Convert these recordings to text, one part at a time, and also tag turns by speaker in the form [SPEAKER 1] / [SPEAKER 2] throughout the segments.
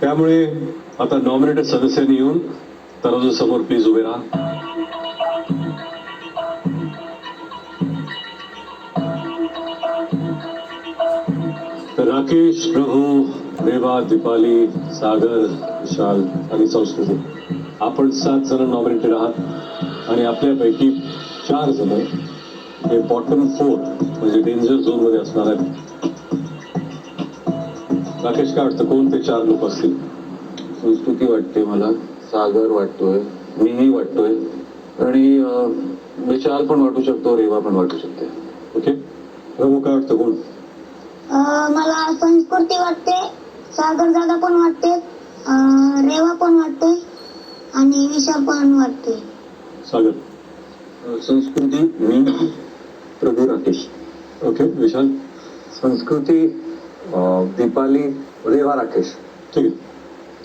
[SPEAKER 1] त्यामुळे आता नॉमिनेटेड सदस्यांनी येऊन तराजू समोर प्लीज उभे राहा. तर राकेश, प्रभू, रेवा, दीपाली, सागर, विशाल आणि संस्कृती, आपण 7 जण नॉमिनेटेड आहात आणि आपल्यापैकी 4 जण हे बॉटम 4 म्हणजे डेंजर झोन मध्ये असणार आहेत. राकेश, काय वाटतं कोण ते 4 लोक असतील?
[SPEAKER 2] संस्कृती वाटते मला, सागर वाटतोय, मीही वाटतोय आणि विशाल पण वाटू शकतो, रेवा पण वाटू शकते.
[SPEAKER 1] ओके, प्रभू काय वाटतं कोण?
[SPEAKER 3] मला संस्कृती वाटते, सागर दादा पण वाटते, रेवा पण वाटते आणि विशाल पण वाटते.
[SPEAKER 1] सागर,
[SPEAKER 2] संस्कृती, मी, प्रभू, राकेश.
[SPEAKER 1] ओके. विशाल?
[SPEAKER 2] संस्कृती, दीपाली, रेवा, राकेश.
[SPEAKER 1] ठीक आहे.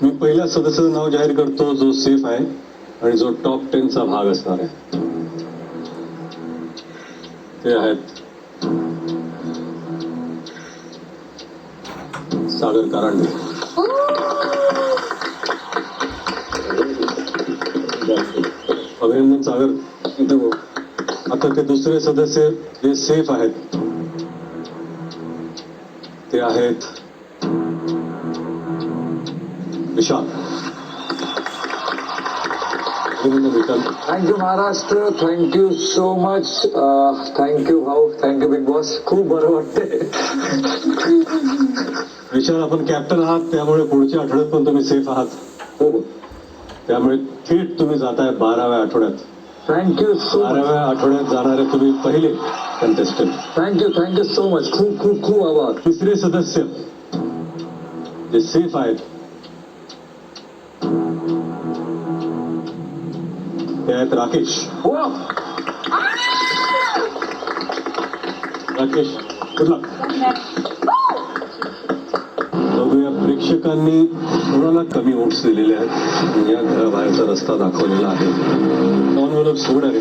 [SPEAKER 1] मी पहिल्या सदस्याचं नाव जाहीर करतो जो सेफ आहे आणि जो टॉप 10 चा भाग असणार आहे. ते आहेत सागर कारंडे. अभिनंदन सागर. आता ते दुसरे सदस्य जे सेफ आहेत ते आहेत Vishal. Vishal,
[SPEAKER 2] thank you Maharashtra, thank you so much. Thank you भाऊ, थँक्यू बिग बॉस. खूप बरं वाटतंय.
[SPEAKER 1] विशाल, आपण कॅप्टन आहात त्यामुळे पुढच्या आठवड्यात पण तुम्ही सेफ आहात.
[SPEAKER 2] हो,
[SPEAKER 1] त्यामुळे थेट तुम्ही जाताय 12व्या आठवड्यात.
[SPEAKER 2] Thank you so much.
[SPEAKER 1] 12व्या आठवड्यात जाणारे तुम्ही पहिले कंटेस्टंट.
[SPEAKER 2] Thank you so much. खूप खूप खूप आभार.
[SPEAKER 1] तिसरे सदस्य जे सेफ आहेत ते आहेत राकेश. राकेश, कुठला? बघूया प्रेक्षकांनी कोणाला कमी वोट्स दिलेले आहेत. या घराबाहेरचा रस्ता दाखवलेला आहे. नॉन वेलप सोड आहे.